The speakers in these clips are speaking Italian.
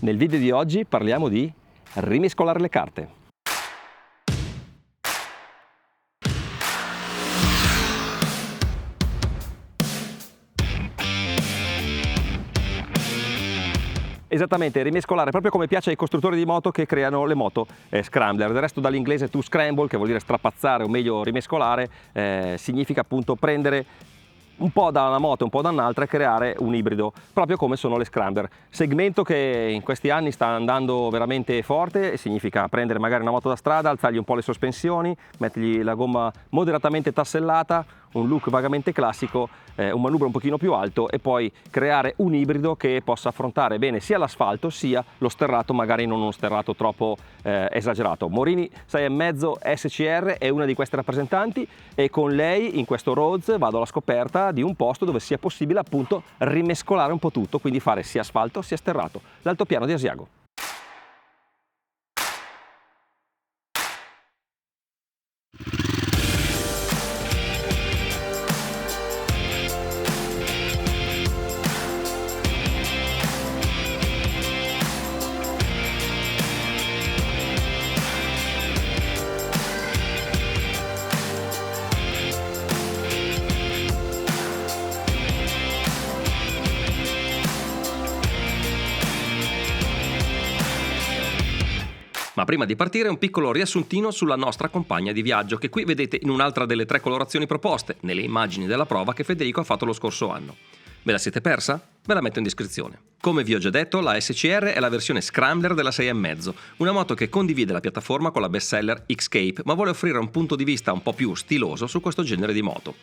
Nel video di oggi parliamo di rimescolare le carte. Esattamente, rimescolare, proprio come piace ai costruttori di moto che creano le moto scrambler. Del resto dall'inglese to scramble, che vuol dire strapazzare o meglio rimescolare, significa appunto prendere un po' da una moto e un po' da un'altra e creare un ibrido, proprio come sono le scrambler. Segmento che in questi anni sta andando veramente forte, significa prendere magari una moto da strada, alzargli un po' le sospensioni, mettergli la gomma moderatamente tassellata, un look vagamente classico, un manubrio un pochino più alto e poi creare un ibrido che possa affrontare bene sia l'asfalto sia lo sterrato, magari non uno sterrato troppo esagerato. Morini 6,5 SCR è una di queste rappresentanti e con lei in questo Rhodes vado alla scoperta di un posto dove sia possibile appunto rimescolare un po' tutto, quindi fare sia asfalto sia sterrato, l'altopiano di Asiago. Ma prima di partire un piccolo riassuntino sulla nostra compagna di viaggio, che qui vedete in un'altra delle 3 colorazioni proposte nelle immagini della prova che Federico ha fatto lo scorso anno. Ve la siete persa? Ve la metto in descrizione. Come vi ho già detto, la SCR è la versione scrambler della 6,5, una moto che condivide la piattaforma con la bestseller X-Cape, ma vuole offrire un punto di vista un po' più stiloso su questo genere di moto.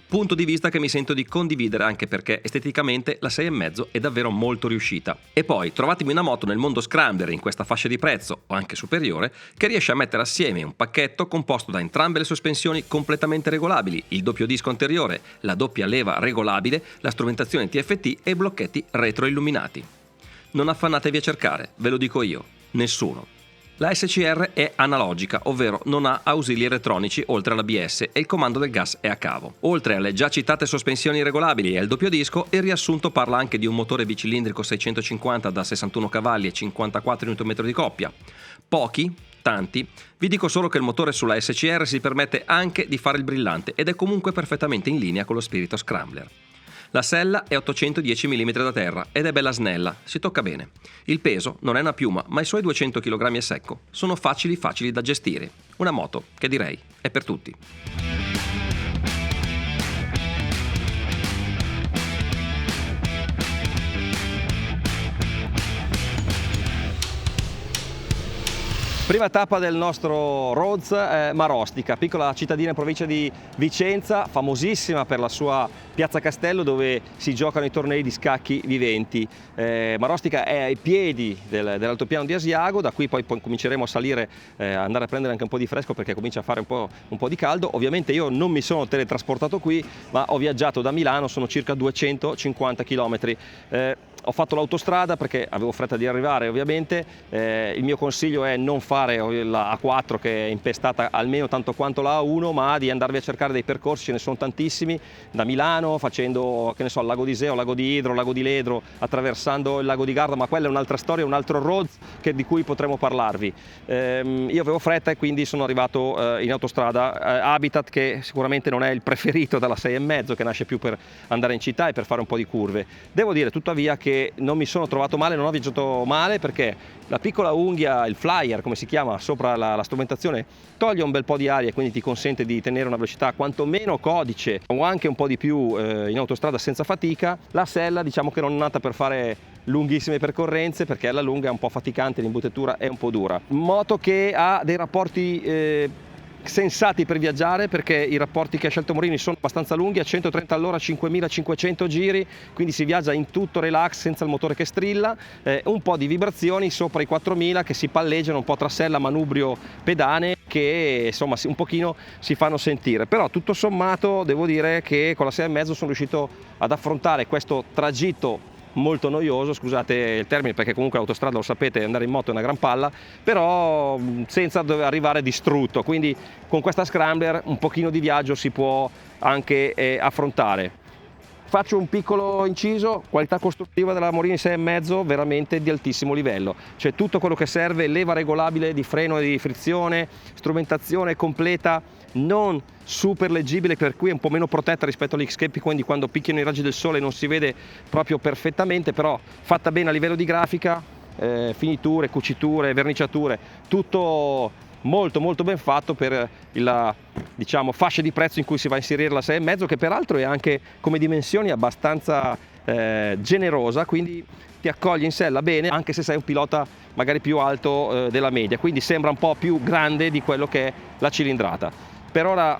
Punto di vista che mi sento di condividere anche perché esteticamente la 6,5 è davvero molto riuscita. E poi trovatemi una moto nel mondo scrambler in questa fascia di prezzo, o anche superiore, che riesce a mettere assieme un pacchetto composto da entrambe le sospensioni completamente regolabili, il doppio disco anteriore, la doppia leva regolabile, la strumentazione TFT e i blocchetti retroilluminati. Non affannatevi a cercare, ve lo dico io, nessuno. La SCR è analogica, ovvero non ha ausili elettronici oltre all'ABS e il comando del gas è a cavo. Oltre alle già citate sospensioni regolabili e al doppio disco, il riassunto parla anche di un motore bicilindrico 650 da 61 cavalli e 54 Nm di coppia. Pochi, tanti, vi dico solo che il motore sulla SCR si permette anche di fare il brillante ed è comunque perfettamente in linea con lo spirito scrambler. La sella è 810 mm da terra ed è bella snella, si tocca bene. Il peso non è una piuma, ma i suoi 200 kg a secco sono facili da gestire. Una moto che direi è per tutti. Prima tappa del nostro Rhodes, Marostica, piccola cittadina in provincia di Vicenza, famosissima per la sua piazza Castello dove si giocano i tornei di scacchi viventi. Marostica è ai piedi dell'altopiano di Asiago, da qui poi cominceremo a salire, andare a prendere anche un po' di fresco perché comincia a fare un po' di caldo. Ovviamente io non mi sono teletrasportato qui, ma ho viaggiato da Milano, sono circa 250 km. Ho fatto l'autostrada perché avevo fretta di arrivare ovviamente, il mio consiglio è non fare la A4 che è impestata almeno tanto quanto la A1, ma di andarvi a cercare dei percorsi, ce ne sono tantissimi, da Milano facendo che ne so, il lago di Iseo, lago di Idro, lago di Ledro, attraversando il lago di Garda, ma quella è un'altra storia, un altro road di cui potremo parlarvi. Io avevo fretta e quindi sono arrivato in autostrada, Habitat che sicuramente non è il preferito dalla 6,5 che nasce più per andare in città e per fare un po' di curve. Devo dire tuttavia che non mi sono trovato male, non ho viaggiato male perché la piccola unghia, il flyer come si chiama, sopra la strumentazione toglie un bel po' di aria e quindi ti consente di tenere una velocità quantomeno codice o anche un po' di più in autostrada senza fatica. La sella diciamo che non è nata per fare lunghissime percorrenze perché alla lunga è un po' faticante, l'imbottitura è un po' dura. Moto che ha dei rapporti sensati per viaggiare perché i rapporti che ha scelto Morini sono abbastanza lunghi, a 130 all'ora 5500 giri, quindi si viaggia in tutto relax senza il motore che strilla, un po' di vibrazioni sopra i 4000 che si palleggiano un po' tra sella, manubrio, pedane che insomma un pochino si fanno sentire, però tutto sommato devo dire che con la 6,5 sono riuscito ad affrontare questo tragitto molto noioso, scusate il termine perché comunque l'autostrada lo sapete andare in moto è una gran palla, però senza dover arrivare distrutto, quindi con questa scrambler un pochino di viaggio si può anche affrontare. Faccio un piccolo inciso: qualità costruttiva della Morini 6,5 veramente di altissimo livello, c'è tutto quello che serve, leva regolabile di freno e di frizione, strumentazione completa, non super leggibile, per cui è un po' meno protetta rispetto all'X-Cape, quindi quando picchiano i raggi del sole non si vede proprio perfettamente, però fatta bene a livello di grafica, finiture, cuciture, verniciature, tutto molto molto ben fatto per la, diciamo, fascia di prezzo in cui si va a inserire la 6,5, che peraltro è anche come dimensioni abbastanza generosa, quindi ti accoglie in sella bene anche se sei un pilota magari più alto della media, quindi sembra un po' più grande di quello che è la cilindrata. Per ora,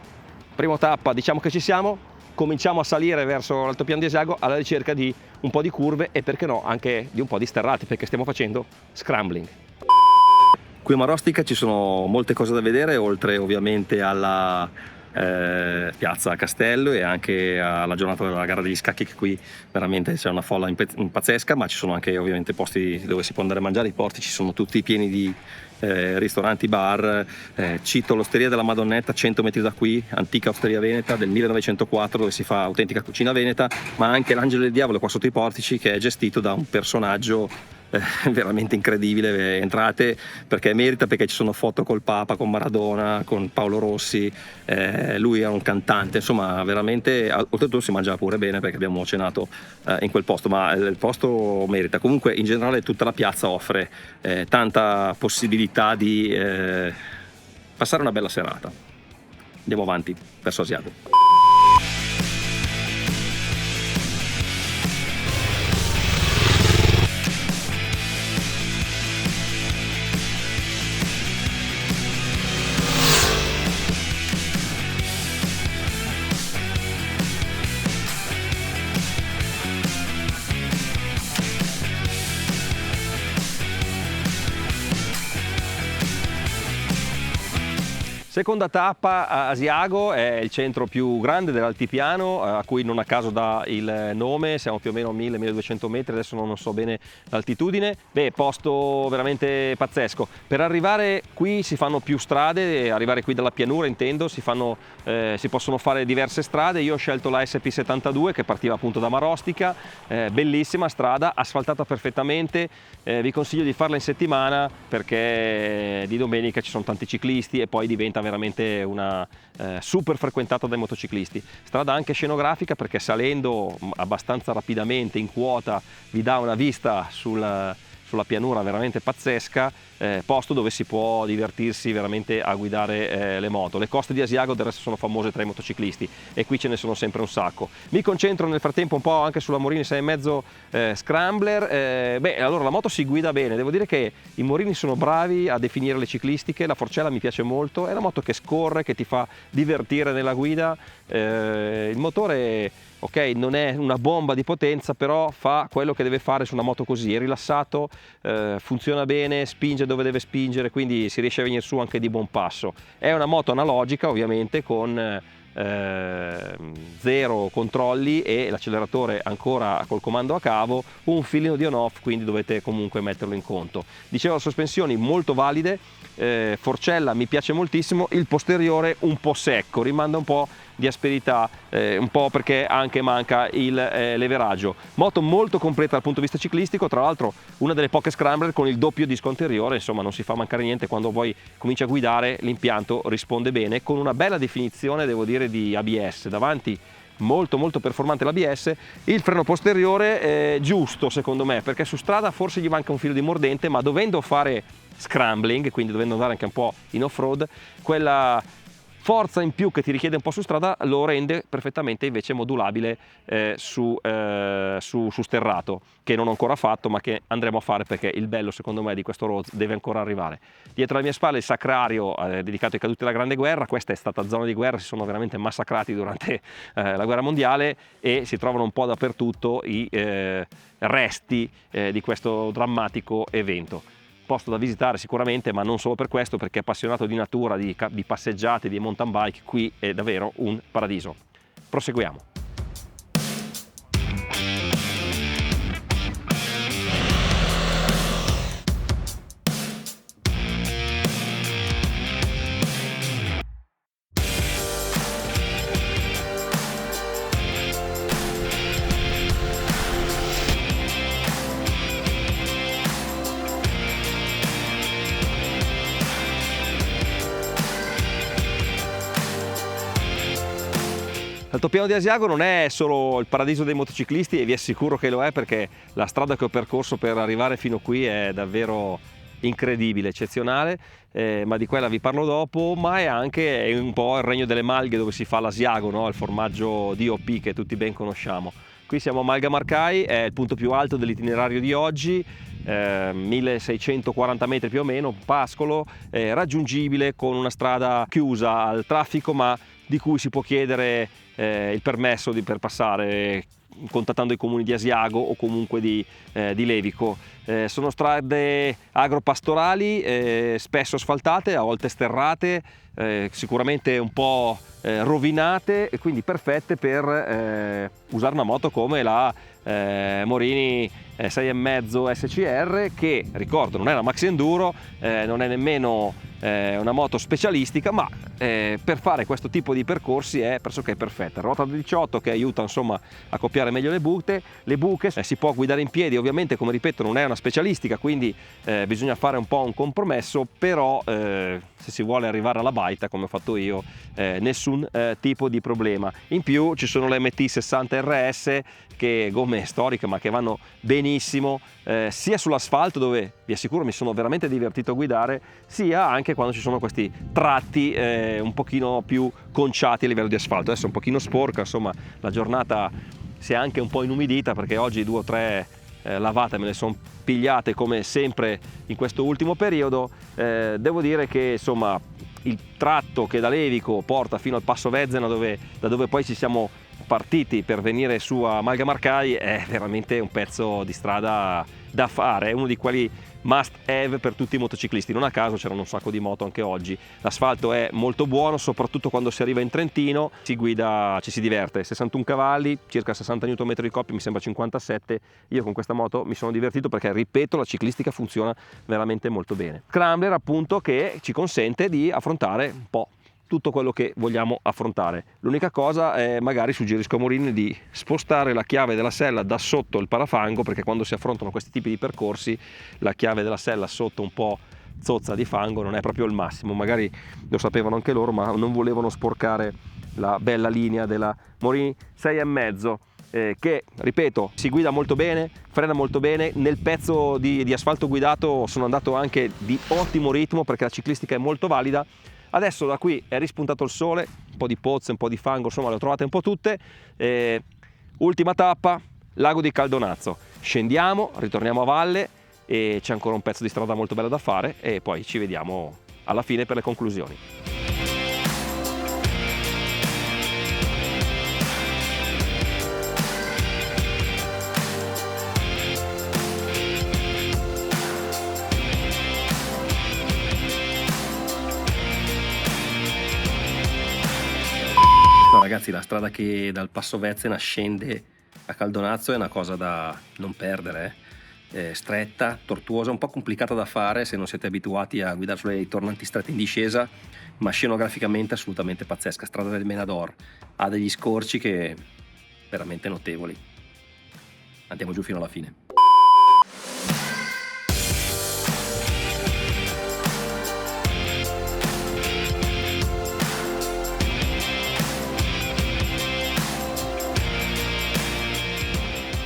prima tappa, diciamo che ci siamo, cominciamo a salire verso l'altopiano di Asiago alla ricerca di un po' di curve e perché no anche di un po' di sterrate, perché stiamo facendo scrambling. Qui a Marostica ci sono molte cose da vedere, oltre ovviamente alla piazza Castello e anche alla giornata della gara degli scacchi, che qui veramente c'è una folla pazzesca, ma ci sono anche ovviamente posti dove si può andare a mangiare. I portici sono tutti pieni di ristoranti, bar. Cito l'Osteria della Madonnetta, 100 metri da qui, antica osteria veneta del 1904 dove si fa autentica cucina veneta, ma anche l'Angelo del Diavolo qua sotto i portici, che è gestito da un personaggio veramente incredibile. Entrate perché merita, perché ci sono foto col Papa, con Maradona, con Paolo Rossi, lui è un cantante, insomma veramente, oltretutto si mangia pure bene perché abbiamo cenato in quel posto, ma il posto merita. Comunque in generale tutta la piazza offre tanta possibilità di passare una bella serata. Andiamo avanti verso Asiago. Seconda tappa a Asiago, è il centro più grande dell'altipiano, a cui non a caso dà il nome. Siamo più o meno a 1000-1200 metri, adesso non so bene l'altitudine. Beh, posto veramente pazzesco. Per arrivare qui si fanno più strade, arrivare qui dalla pianura intendo, si possono fare diverse strade. Io ho scelto la SP72 che partiva appunto da Marostica, bellissima strada, asfaltata perfettamente. Vi consiglio di farla in settimana perché di domenica ci sono tanti ciclisti e poi diventa veramente una super frequentata dai motociclisti. Strada anche scenografica perché salendo abbastanza rapidamente in quota vi dà una vista sulla pianura veramente pazzesca, posto dove si può divertirsi veramente a guidare le moto. Le coste di Asiago del resto sono famose tra i motociclisti e qui ce ne sono sempre un sacco. Mi concentro nel frattempo un po' anche sulla Morini 6,5 Scrambler. Allora la moto si guida bene, devo dire che i Morini sono bravi a definire le ciclistiche, la Forcella mi piace molto, è una moto che scorre, che ti fa divertire nella guida. Il motore, ok, non è una bomba di potenza, però fa quello che deve fare su una moto così, è rilassato, funziona bene, spinge dove deve spingere, quindi si riesce a venire su anche di buon passo. È una moto analogica ovviamente con zero controlli e l'acceleratore ancora col comando a cavo, un filino di on-off, quindi dovete comunque metterlo in conto. Dicevo, sospensioni molto valide, Forcella mi piace moltissimo, il posteriore un po' secco, rimanda un po' di asperità, un po' perché anche manca il leveraggio. Moto molto completa dal punto di vista ciclistico, tra l'altro una delle poche Scrambler con il doppio disco anteriore, insomma non si fa mancare niente. Quando poi cominci a guidare l'impianto risponde bene, con una bella definizione devo dire di ABS davanti, molto molto performante l'ABS. Il freno posteriore è giusto secondo me, perché su strada forse gli manca un filo di mordente, ma dovendo fare scrambling, quindi dovendo andare anche un po' in off-road, quella forza in più che ti richiede un po' su strada lo rende perfettamente invece modulabile su sterrato, che non ho ancora fatto ma che andremo a fare, perché il bello secondo me di questo road deve ancora arrivare. Dietro alle mie spalle il sacrario dedicato ai caduti della Grande Guerra. Questa è stata zona di guerra, si sono veramente massacrati durante la guerra mondiale e si trovano un po' dappertutto i resti di questo drammatico evento. Posto da visitare sicuramente, ma non solo per questo, perché appassionato di natura, di passeggiate, di mountain bike, qui è davvero un paradiso. Proseguiamo. L'altopiano di Asiago non è solo il paradiso dei motociclisti, e vi assicuro che lo è, perché la strada che ho percorso per arrivare fino qui è davvero incredibile, eccezionale, ma di quella vi parlo dopo. Ma è anche un po' il regno delle malghe, dove si fa l'Asiago, no? Il formaggio DOP che tutti ben conosciamo. Qui siamo a Malga Marcai, è il punto più alto dell'itinerario di oggi, 1640 metri più o meno, pascolo, raggiungibile con una strada chiusa al traffico, ma di cui si può chiedere il permesso per passare contattando i comuni di Asiago o comunque di Levico. Sono strade agropastorali, spesso asfaltate, a volte sterrate, sicuramente un po' rovinate, e quindi perfette per usare una moto come la Morini 6,5 SCR, che ricordo non è una maxi enduro, non è nemmeno una moto specialistica, ma per fare questo tipo di percorsi è pressoché perfetta. Ruota da 18 che aiuta insomma a copiare meglio le buche, si può guidare in piedi, ovviamente, come ripeto, non è una specialistica, quindi bisogna fare un po' un compromesso, però se si vuole arrivare alla baita come ho fatto io, nessun tipo di problema. In più ci sono le MT60 RS, che gomme storiche ma che vanno benissimo, sia sull'asfalto, dove vi assicuro mi sono veramente divertito a guidare, sia anche quando ci sono questi tratti un pochino più conciati a livello di asfalto. Adesso è un pochino sporca, insomma la giornata si è anche un po' inumidita, perché oggi 2 o 3 lavate me le sono pigliate come sempre in questo ultimo periodo. Devo dire che insomma il tratto che da Levico porta fino al Passo Vezzena, da dove poi ci siamo partiti per venire su a Malga Marcai, è veramente un pezzo di strada da fare, è uno di quelli must have per tutti i motociclisti. Non a caso c'erano un sacco di moto anche oggi. L'asfalto è molto buono, soprattutto quando si arriva in Trentino, si guida, ci si diverte. 61 cavalli, circa 60 Nm di coppia, mi sembra 57. Io con questa moto mi sono divertito, perché ripeto, la ciclistica funziona veramente molto bene. Scrambler appunto, che ci consente di affrontare un po' tutto quello che vogliamo affrontare. L'unica cosa è, magari suggerisco a Morini di spostare la chiave della sella da sotto il parafango, perché quando si affrontano questi tipi di percorsi la chiave della sella sotto un po' zozza di fango non è proprio il massimo. Magari lo sapevano anche loro, ma non volevano sporcare la bella linea della Morini 6,5, che ripeto si guida molto bene, frena molto bene. Nel pezzo di asfalto guidato sono andato anche di ottimo ritmo, perché la ciclistica è molto valida. Adesso da qui è rispuntato il sole, un po' di pozze, un po' di fango, insomma le ho trovate un po' tutte. Ultima tappa, lago di Caldonazzo. Scendiamo, ritorniamo a valle e c'è ancora un pezzo di strada molto bello da fare, e poi ci vediamo alla fine per le conclusioni. No, ragazzi, la strada che dal Passo Vezzena scende a Caldonazzo è una cosa da non perdere, stretta, tortuosa, un po' complicata da fare se non siete abituati a guidare sulle tornanti strette in discesa, ma scenograficamente assolutamente pazzesca. Strada del Menador ha degli scorci che veramente notevoli. Andiamo giù fino alla fine.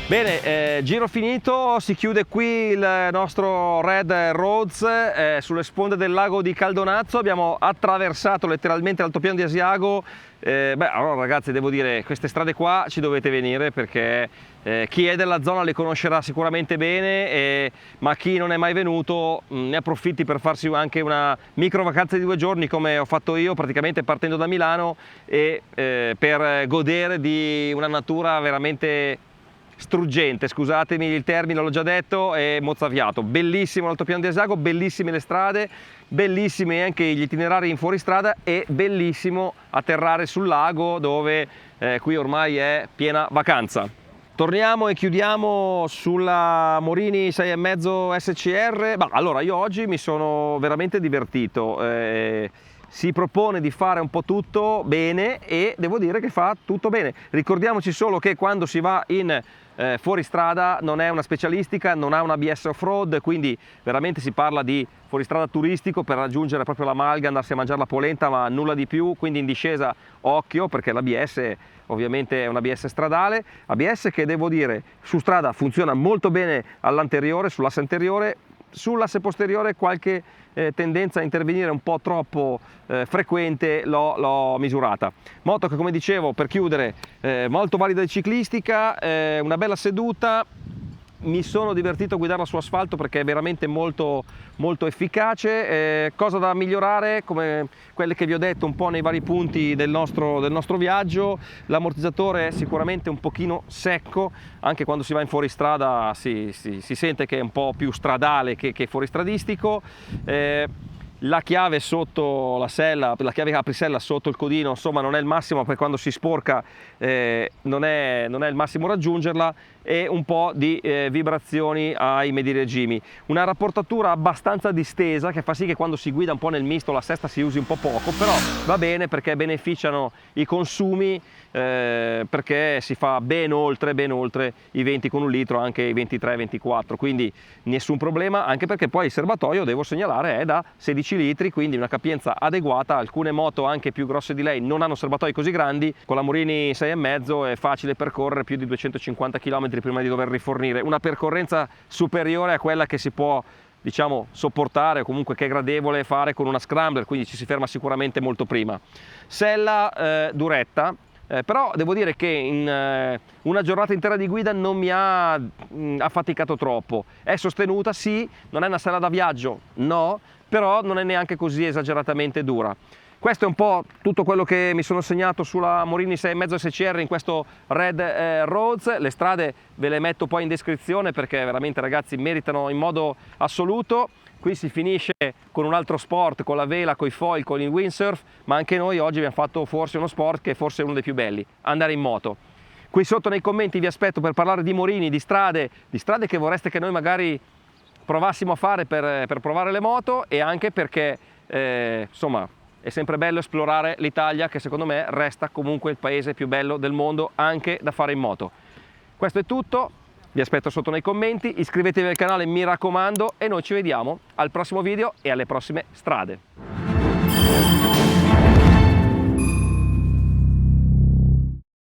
Bene, giro finito, si chiude qui il nostro Red Roads sulle sponde del lago di Caldonazzo. Abbiamo attraversato letteralmente l'altopiano di Asiago. Allora ragazzi, devo dire, queste strade qua ci dovete venire, perché chi è della zona le conoscerà sicuramente bene, ma chi non è mai venuto ne approfitti per farsi anche una micro vacanza di 2 giorni, come ho fatto io, praticamente partendo da Milano, e per godere di una natura veramente struggente, scusatemi il termine, l'ho già detto, è mozzafiato. Bellissimo l'altopiano di Asiago, bellissime le strade, bellissimi anche gli itinerari in fuoristrada, e bellissimo atterrare sul lago, dove qui ormai è piena vacanza. Torniamo e chiudiamo sulla Morini 6,5 SCR. Allora, io oggi mi sono veramente divertito. Si propone di fare un po' tutto bene, e devo dire che fa tutto bene. Ricordiamoci solo che quando si va in fuoristrada, non è una specialistica, non ha un ABS off-road, quindi veramente si parla di fuoristrada turistico per raggiungere proprio la Malga, andarsi a mangiare la polenta, ma nulla di più. Quindi in discesa occhio, perché l'ABS ovviamente è un ABS stradale, ABS che devo dire su strada funziona molto bene all'anteriore, sull'asse anteriore. Sull'asse posteriore qualche tendenza a intervenire un po' troppo frequente l'ho misurata. Moto che, come dicevo, per chiudere, molto valida di ciclistica, una bella seduta. Mi sono divertito a guidarla su asfalto perché è veramente molto efficace. Cosa da migliorare, come quelle che vi ho detto un po' nei vari punti del nostro viaggio. L'ammortizzatore è sicuramente un pochino secco, anche quando si va in fuoristrada si sente che è un po' più stradale che fuoristradistico. La chiave sotto la sella, la chiave aprisella sotto il codino, insomma non è il massimo, perché quando si sporca non è il massimo raggiungerla, e un po' di vibrazioni ai mediregimi. Una rapportatura abbastanza distesa che fa sì che quando si guida un po' nel misto la sesta si usi un po' poco, però va bene perché beneficiano i consumi, perché si fa ben oltre i 20 con un litro, anche i 23-24, quindi nessun problema, anche perché poi il serbatoio, devo segnalare, è da 16 litri, quindi una capienza adeguata. Alcune moto anche più grosse di lei non hanno serbatoi così grandi, con la Morini 6,5 è facile percorrere più di 250 km prima di dover rifornire, una percorrenza superiore a quella che si può, diciamo, sopportare, o comunque che è gradevole fare con una scrambler, quindi ci si ferma sicuramente molto prima. Sella duretta, però devo dire che in una giornata intera di guida non mi ha affaticato troppo. È sostenuta, sì, non è una sella da viaggio, no, però non è neanche così esageratamente dura. Questo è un po' tutto quello che mi sono segnato sulla Morini 6,5 SCR in questo Red Roads. Le strade ve le metto poi in descrizione perché veramente, ragazzi, meritano in modo assoluto. Qui si finisce con un altro sport, con la vela, con i foil, con il windsurf, ma anche noi oggi abbiamo fatto forse uno sport che forse è uno dei più belli, andare in moto. Qui sotto nei commenti vi aspetto per parlare di Morini, di strade che vorreste che noi magari provassimo a fare per provare le moto, e anche perché insomma è sempre bello esplorare l'Italia, che secondo me resta comunque il paese più bello del mondo anche da fare in moto. Questo è tutto, vi aspetto sotto nei commenti, iscrivetevi al canale, mi raccomando, e noi ci vediamo al prossimo video e alle prossime strade.